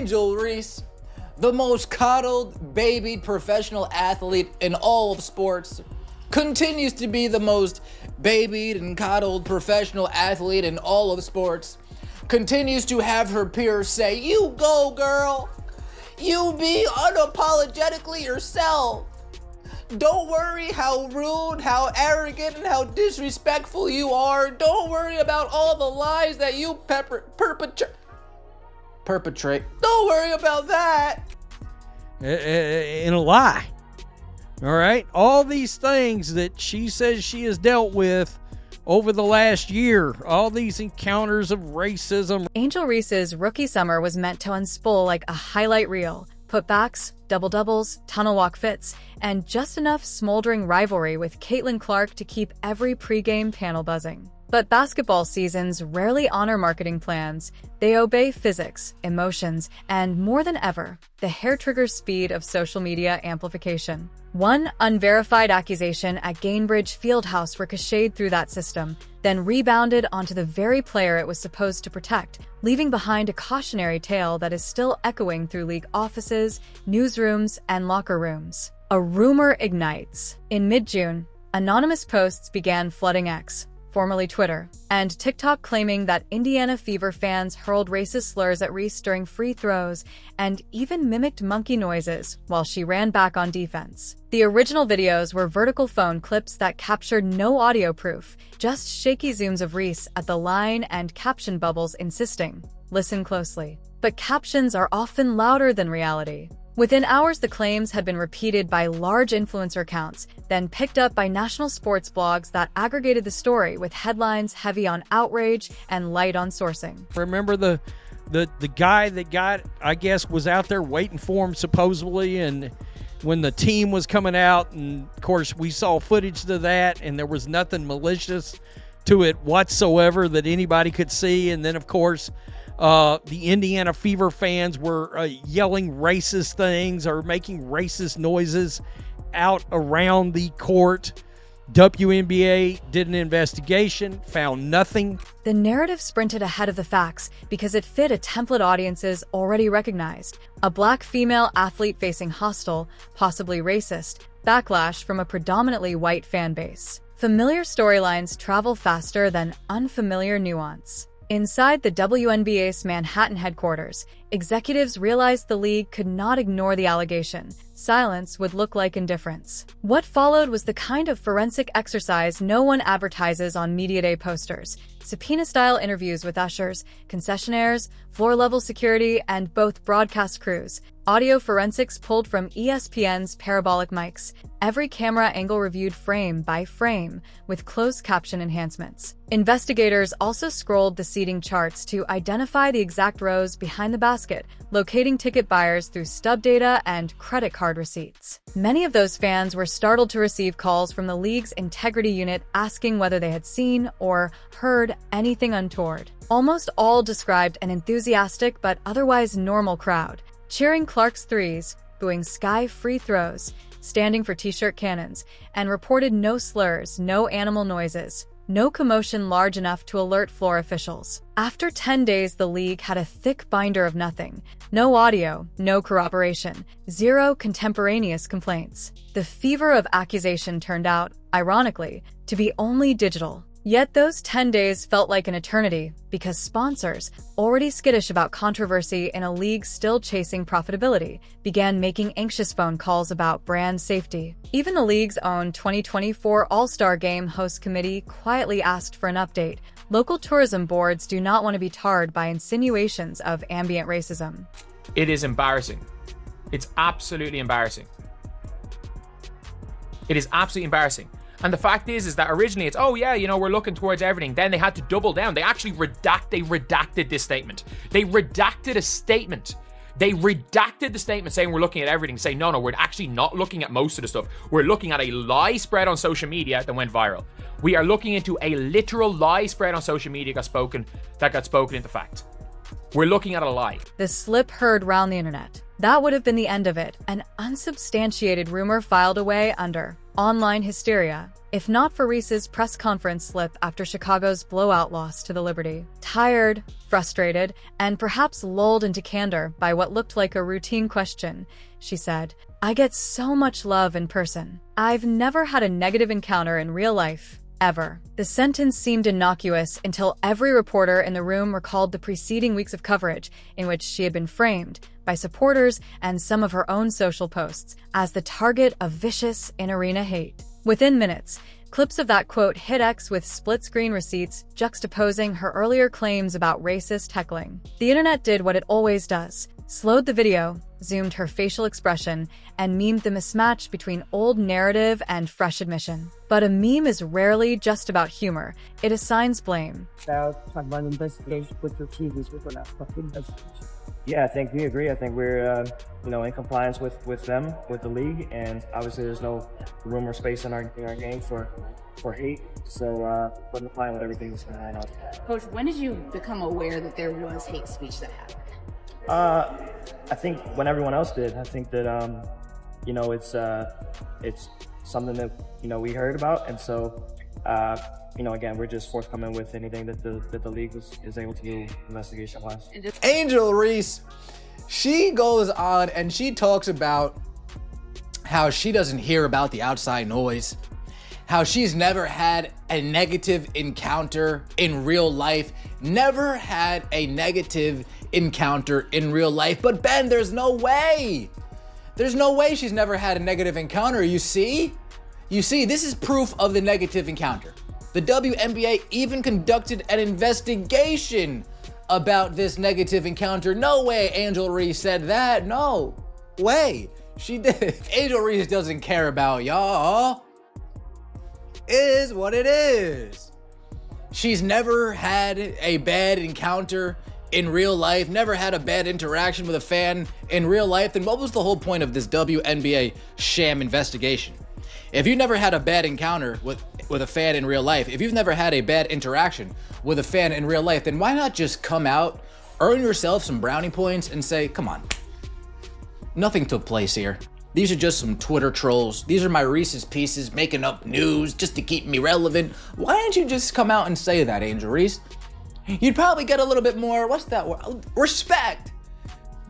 Angel Reese, the most coddled, babied professional athlete in all of sports, continues to be the most babied and coddled professional athlete in all of sports, continues to have her peers say, "You go, girl. You be unapologetically yourself. Don't worry how rude, how arrogant, and how disrespectful you are. Don't worry about all the lies that you perpetrate. Don't worry about that." In a lie. All right? All these things that she says she has dealt with over the last year, all these encounters of racism. Angel Reese's rookie summer was meant to unspool like a highlight reel. Putbacks, double-doubles, tunnel walk fits, and just enough smoldering rivalry with Caitlin Clark to keep every pregame panel buzzing. But basketball seasons rarely honor marketing plans. They obey physics, emotions, and more than ever, the hair-trigger speed of social media amplification. One unverified accusation at Gainbridge Fieldhouse ricocheted through that system, then rebounded onto the very player it was supposed to protect, leaving behind a cautionary tale that is still echoing through league offices, newsrooms, and locker rooms. A rumor ignites. In mid-June, anonymous posts began flooding X, formerly Twitter, and TikTok, claiming that Indiana Fever fans hurled racist slurs at Reese during free throws and even mimicked monkey noises while she ran back on defense. The original videos were vertical phone clips that captured no audio proof, just shaky zooms of Reese at the line and caption bubbles insisting, "Listen closely." But captions are often louder than reality. Within hours, the claims had been repeated by large influencer accounts, then picked up by national sports blogs that aggregated the story with headlines heavy on outrage and light on sourcing. Remember the guy that I guess, was out there waiting for him supposedly, and when the team was coming out, and of course we saw footage of that, and there was nothing malicious to it whatsoever that anybody could see, and then of course the Indiana Fever fans were yelling racist things or making racist noises out around the court. WNBA did an investigation, found nothing. The narrative sprinted ahead of the facts because it fit a template audiences already recognized: a black female athlete facing hostile, possibly racist, backlash from a predominantly white fan base. Familiar storylines travel faster than unfamiliar nuance. Inside the WNBA's Manhattan headquarters, executives realized the league could not ignore the allegation. Silence would look like indifference. What followed was the kind of forensic exercise no one advertises on Media Day posters: subpoena-style interviews with ushers, concessionaires, floor-level security, and both broadcast crews. Audio forensics pulled from ESPN's parabolic mics. Every camera angle reviewed frame by frame, with closed caption enhancements. Investigators also scrolled the seating charts to identify the exact rows behind the basket, locating ticket buyers through stub data and credit card receipts. Many of those fans were startled to receive calls from the league's integrity unit asking whether they had seen or heard anything untoward. Almost all described an enthusiastic but otherwise normal crowd, cheering Clark's threes, booing Sky free throws, standing for t-shirt cannons, and reported no slurs, no animal noises, no commotion large enough to alert floor officials. After 10 days, the league had a thick binder of nothing. No audio, no corroboration, zero contemporaneous complaints. The fever of accusation turned out, ironically, to be only digital. Yet those 10 days felt like an eternity, because sponsors, already skittish about controversy in a league still chasing profitability, began making anxious phone calls about brand safety. Even the league's own 2024 All-Star Game host committee quietly asked for an update. Local tourism boards do not want to be tarred by insinuations of ambient racism. It is embarrassing. It's absolutely embarrassing. It is absolutely embarrassing. And the fact is that originally it's, oh yeah, you know, we're looking towards everything. Then they had to double down. They actually redacted this statement. They redacted a statement. They redacted the statement saying we're looking at everything, saying, no, we're actually not looking at most of the stuff. We're looking at a lie spread on social media that went viral. We are looking into a literal lie spread on social media that got spoken into fact. We're looking at a lie. The slip heard round the internet. That would have been the end of it. An unsubstantiated rumor filed away under online hysteria, if not for Reese's press conference slip after Chicago's blowout loss to the Liberty. Tired, frustrated, and perhaps lulled into candor by what looked like a routine question, she said, "I get so much love in person. I've never had a negative encounter in real life, ever." The sentence seemed innocuous until every reporter in the room recalled the preceding weeks of coverage in which she had been framed, by supporters and some of her own social posts, as the target of vicious in-arena hate. Within minutes, clips of that quote hit X with split-screen receipts juxtaposing her earlier claims about racist heckling. The internet did what it always does: slowed the video, zoomed her facial expression, and memed the mismatch between old narrative and fresh admission. But a meme is rarely just about humor. It assigns blame. Yeah, I think we agree. I think we're, in compliance with them, with the league, and obviously there's no room or space in our game for hate. So we're complying with everything that's going on. Coach, when did you become aware that there was hate speech that happened? I think when everyone else did. I think that it's something that we heard about, and so again, we're just forthcoming with anything that the league is able to do investigation-wise. Angel Reese, she goes on and she talks about how she doesn't hear about the outside noise, how she's never had a negative encounter in real life, never had a negative encounter in real life. But Ben, there's no way. There's no way she's never had a negative encounter. You see, this is proof of the negative encounter. The WNBA even conducted an investigation about this negative encounter. No way Angel Reese said that. No way she did. Angel Reese doesn't care about y'all. It is what it is. She's never had a bad encounter in real life, never had a bad interaction with a fan in real life. Then what was the whole point of this WNBA sham investigation? If you've never had a bad encounter with a fan in real life, if you've never had a bad interaction with a fan in real life, then why not just come out, earn yourself some brownie points, and say, come on, nothing took place here. These are just some Twitter trolls. These are my Reese's Pieces making up news just to keep me relevant. Why didn't you just come out and say that, Angel Reese? You'd probably get a little bit more, what's that word? Respect.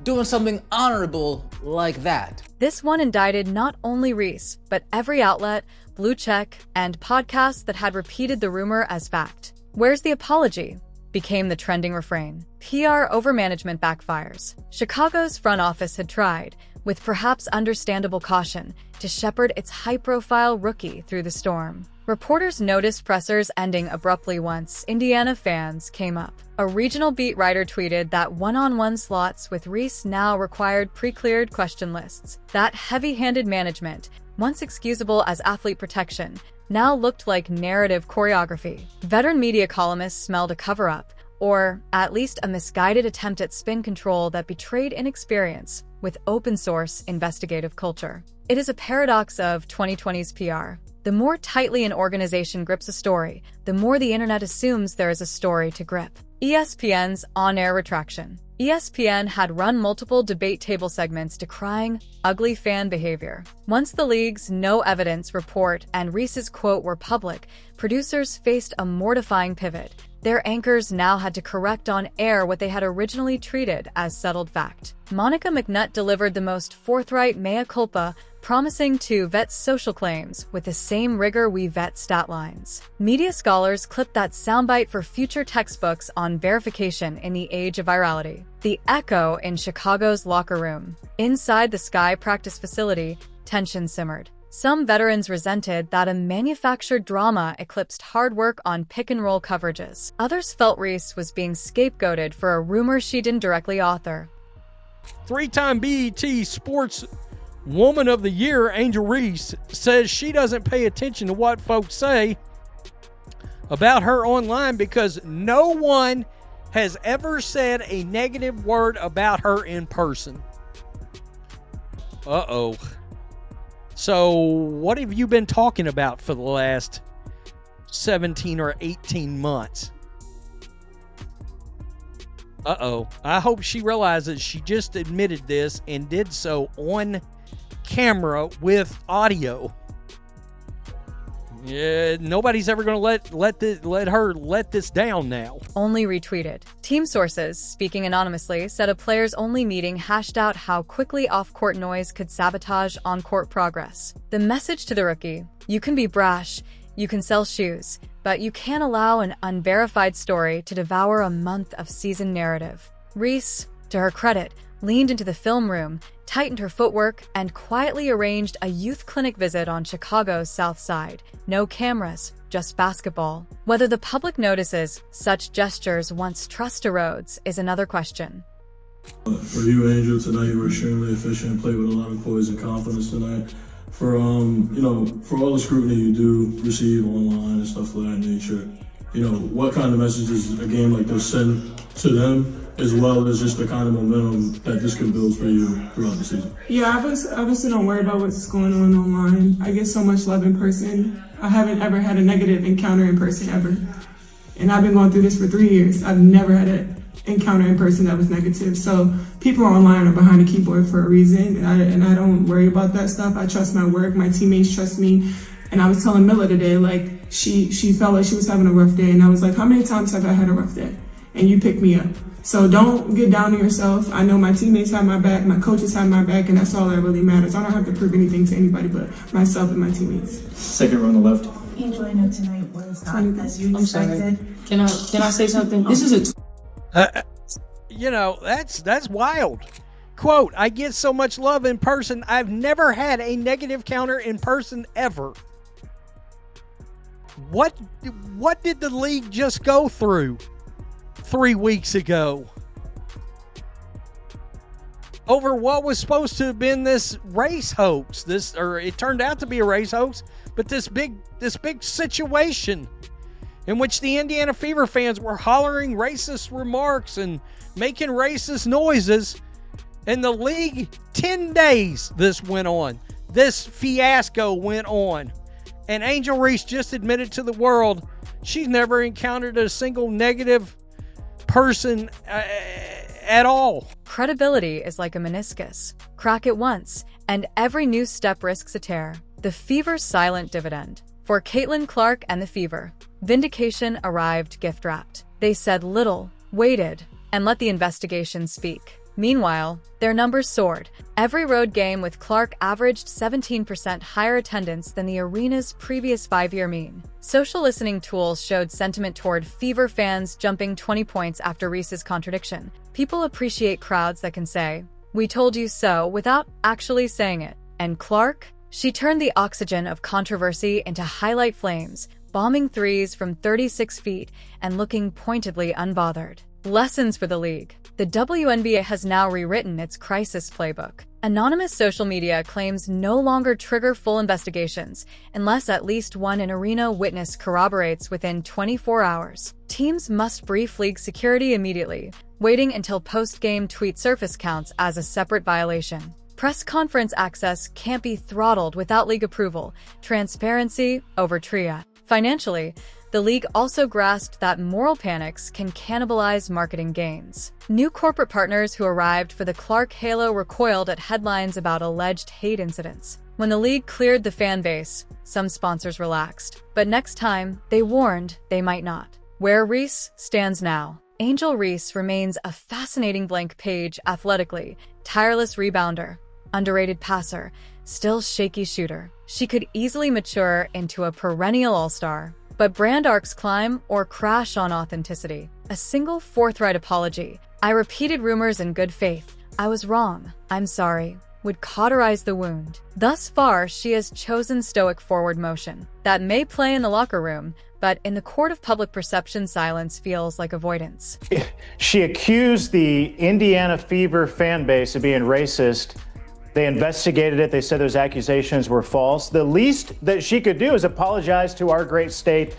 Doing something honorable like that. This one indicted not only Reese, but every outlet, blue check, and podcast that had repeated the rumor as fact. "Where's the apology?" became the trending refrain. PR overmanagement backfires. Chicago's front office had tried, with perhaps understandable caution, to shepherd its high-profile rookie through the storm. Reporters noticed pressers ending abruptly once Indiana fans came up. A regional beat writer tweeted that one-on-one slots with Reese now required pre-cleared question lists. That heavy-handed management, once excusable as athlete protection, now looked like narrative choreography. Veteran media columnists smelled a cover-up, or at least a misguided attempt at spin control that betrayed inexperience with open-source investigative culture. It is a paradox of 2020's PR. The more tightly an organization grips a story, the more the internet assumes there is a story to grip. ESPN's on-air retraction. ESPN had run multiple debate table segments decrying ugly fan behavior. Once the league's no evidence report and Reese's quote were public, producers faced a mortifying pivot. Their anchors now had to correct on air what they had originally treated as settled fact. Monica McNutt delivered the most forthright mea culpa, promising to vet social claims with the same rigor we vet stat lines. Media scholars clipped that soundbite for future textbooks on verification in the age of virality. The echo in Chicago's locker room. Inside the Sky practice facility, tension simmered. Some veterans resented that a manufactured drama eclipsed hard work on pick-and-roll coverages. Others felt Reese was being scapegoated for a rumor she didn't directly author. Three-time BET Sports Woman of the Year, Angel Reese, says she doesn't pay attention to what folks say about her online because no one has ever said a negative word about her in person. Uh-oh. So what have you been talking about for the last 17 or 18 months? Uh-oh. I hope she realizes she just admitted this and did so on camera with audio. Yeah, nobody's ever going to let her let this down now. Only retweeted. Team sources, speaking anonymously, said a players-only meeting hashed out how quickly off-court noise could sabotage on-court progress. The message to the rookie: you can be brash, you can sell shoes, but you can't allow an unverified story to devour a month of season narrative. Reese, to her credit, leaned into the film room, tightened her footwork, and quietly arranged a youth clinic visit on Chicago's South Side. No cameras, just basketball. Whether the public notices such gestures once trust erodes is another question. For you, Angel, tonight you were extremely efficient and played with a lot of poise and confidence tonight. For for all the scrutiny you do receive online and stuff of that nature, what kind of messages a game like this send to them, as well as just the kind of momentum that this can build for you throughout the season? Yeah, obviously don't worry about what's going on online. I get so much love in person. I haven't ever had a negative encounter in person ever. And I've been going through this for 3 years. I've never had an encounter in person that was negative. So people online are behind a keyboard for a reason, and I don't worry about that stuff. I trust my work. My teammates trust me. And I was telling Milla today, like, she felt like she was having a rough day. And I was like, how many times have I had a rough day? And you picked me up. So don't get down on yourself. I know my teammates have my back, my coaches have my back, and that's all that really matters. I don't have to prove anything to anybody but myself and my teammates. Second row on the left. Angel, I know tonight was not as you expected. Can I say something? This is that's wild. Quote, I get so much love in person. I've never had a negative counter in person ever. What did the league just go through 3 weeks ago over what was supposed to have been this race hoax? It turned out to be a race hoax, but this big situation in which the Indiana Fever fans were hollering racist remarks and making racist noises. And the league, 10 days this went on. This fiasco went on. And Angel Reese just admitted to the world she's never encountered a single negative person at all. Credibility is like a meniscus. Crack it once, and every new step risks a tear. The Fever's silent dividend. For Caitlin Clark and the Fever, Vindication arrived gift-wrapped. They said little, waited, and let the investigation speak. Meanwhile, their numbers soared. Every road game with Clark averaged 17% higher attendance than the arena's previous 5-year mean. Social listening tools showed sentiment toward Fever fans jumping 20 points after Reese's contradiction. People appreciate crowds that can say, "We told you so," without actually saying it. And Clark? She turned the oxygen of controversy into highlight flames, bombing threes from 36 feet and looking pointedly unbothered. Lessons for the league. The WNBA has now rewritten its crisis playbook. Anonymous social media claims no longer trigger full investigations unless at least one in-arena witness corroborates within 24 hours. Teams must brief league security immediately, waiting until post-game tweet surface counts as a separate violation. Press conference access can't be throttled without league approval. Transparency over triage. Financially, the league also grasped that moral panics can cannibalize marketing gains. New corporate partners who arrived for the Clark halo recoiled at headlines about alleged hate incidents. When the league cleared the fan base, some sponsors relaxed. But next time, they warned they might not. Where Reese stands now. Angel Reese remains a fascinating blank page athletically, tireless rebounder, underrated passer, still shaky shooter. She could easily mature into a perennial all-star. But brand arcs climb or crash on authenticity. A single forthright apology, "I repeated rumors in good faith. I was wrong. I'm sorry," would cauterize the wound. Thus far, she has chosen stoic forward motion. That may play in the locker room, but in the court of public perception, silence feels like avoidance. She accused the Indiana Fever fan base of being racist. They investigated it. They said those accusations were false. The least that she could do is apologize to our great state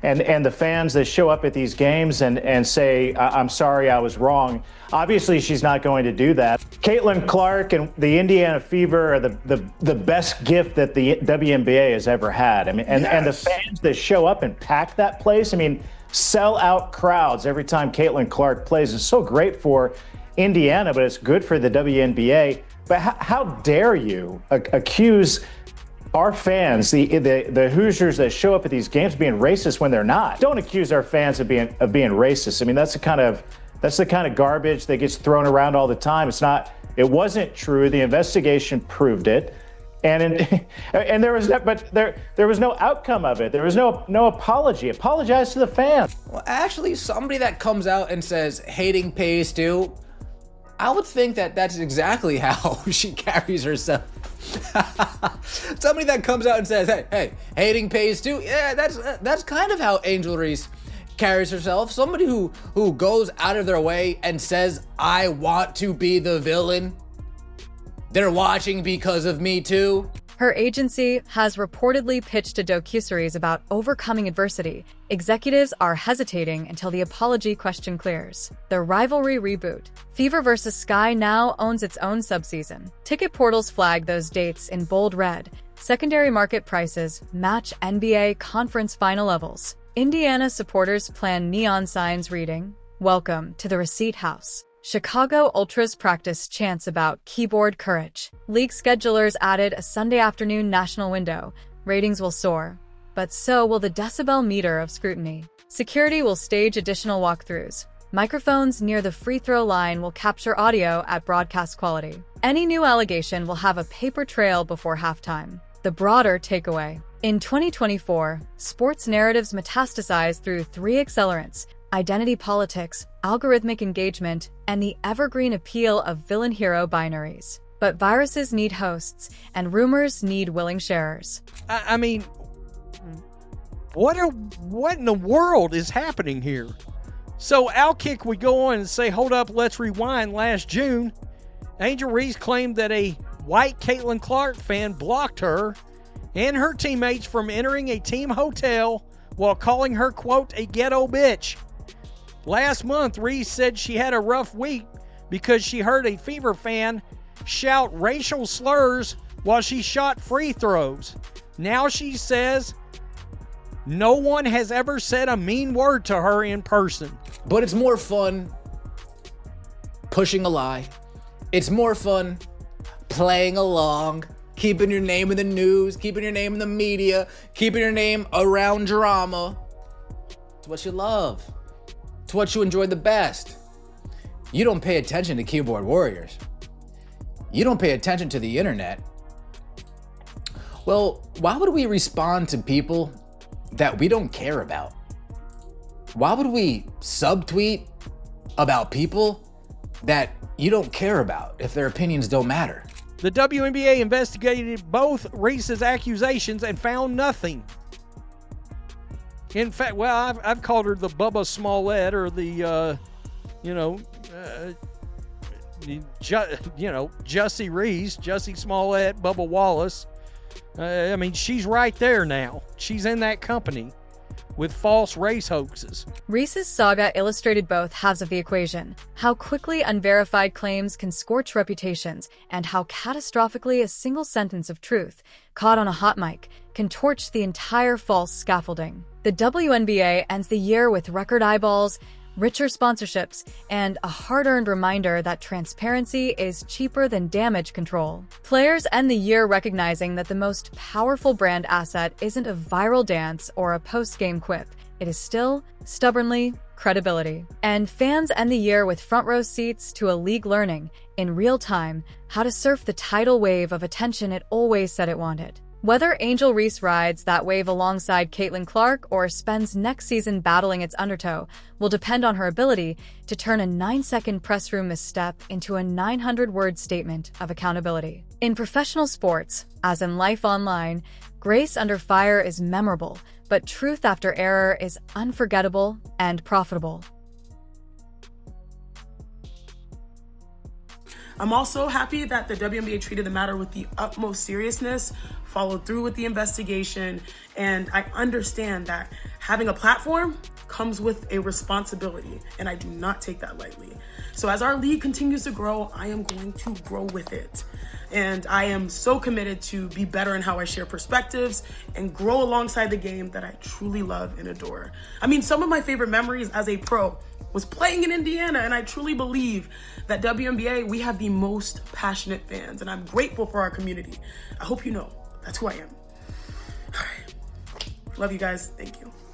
and the fans that show up at these games and say, "I'm sorry, I was wrong." Obviously, she's not going to do that. Caitlin Clark and the Indiana Fever are the best gift that the WNBA has ever had. I mean, and the fans that show up and pack that place, I mean, sell out crowds every time Caitlin Clark plays. It's so great for Indiana, but it's good for the WNBA. But how dare you accuse our fans, the Hoosiers that show up at these games being racist when they're not. Don't accuse our fans of being racist. I mean, that's the kind of garbage that gets thrown around all the time. It wasn't true. The investigation proved it. And there was no outcome of it. There was no apology. Apologize to the fans. Well, actually, somebody that comes out and says hating pays too, I would think that that's exactly how she carries herself. Somebody that comes out and says, hey, hating pays too. Yeah, that's kind of how Angel Reese carries herself. Somebody who goes out of their way and says, I want to be the villain. They're watching because of me too. Her agency has reportedly pitched a docuseries about overcoming adversity. Executives are hesitating until the apology question clears. The Rivalry reboot. Fever vs. Sky now owns its own subseason. Ticket portals flag those dates in bold red. Secondary market prices match NBA conference final levels. Indiana supporters plan neon signs reading, "Welcome to the Receipt House." Chicago Ultras practice chants about keyboard courage. League schedulers added a Sunday afternoon national window. Ratings will soar, but so will the decibel meter of scrutiny. Security will stage additional walkthroughs. Microphones near the free throw line will capture audio at broadcast quality. Any new allegation will have a paper trail before halftime. The broader takeaway. In 2024, sports narratives metastasize through 3 accelerants: identity politics, algorithmic engagement, and the evergreen appeal of villain-hero binaries. But viruses need hosts, and rumors need willing sharers. I mean, what in the world is happening here? So Outkick would go on and say, hold up, let's rewind. Last June, Angel Reese claimed that a white Caitlin Clark fan blocked her and her teammates from entering a team hotel while calling her, quote, a ghetto bitch. Last month, Reese said she had a rough week because she heard a Fever fan shout racial slurs while she shot free throws. Now she says no one has ever said a mean word to her in person. But it's more fun pushing a lie. It's more fun playing along, keeping your name in the news, keeping your name in the media, keeping your name around drama. It's what you love. It's what you enjoy the best. You don't pay attention to keyboard warriors. You don't pay attention to the internet. Well, why would we respond to people that we don't care about? Why would we subtweet about people that you don't care about if their opinions don't matter? The WNBA investigated both Reese's accusations and found nothing. In fact, well, I've called her the Bubba Smollett or the, Jussie Reese, Jussie Smollett, Bubba Wallace. I mean, she's right there now. She's in that company with false race hoaxes. Reese's saga illustrated both halves of the equation: how quickly unverified claims can scorch reputations, and how catastrophically a single sentence of truth, caught on a hot mic, can torch the entire false scaffolding. The WNBA ends the year with record eyeballs, richer sponsorships, and a hard-earned reminder that transparency is cheaper than damage control. Players end the year recognizing that the most powerful brand asset isn't a viral dance or a post-game quip. It is still, stubbornly, credibility. And fans end the year with front-row seats to a league learning, in real time, how to surf the tidal wave of attention it always said it wanted. Whether Angel Reese rides that wave alongside Caitlin Clark or spends next season battling its undertow will depend on her ability to turn a 9-second press room misstep into a 900-word statement of accountability. In professional sports, as in life online, grace under fire is memorable, but truth after error is unforgettable and profitable. I'm also happy that the WNBA treated the matter with the utmost seriousness, followed through with the investigation, and I understand that having a platform comes with a responsibility, and I do not take that lightly. So as our league continues to grow, I am going to grow with it. And I am so committed to be better in how I share perspectives and grow alongside the game that I truly love and adore. I mean, some of my favorite memories as a pro was playing in Indiana, and I truly believe that WNBA, we have the most passionate fans, and I'm grateful for our community. I hope you know that's who I am. Love you guys. Thank you.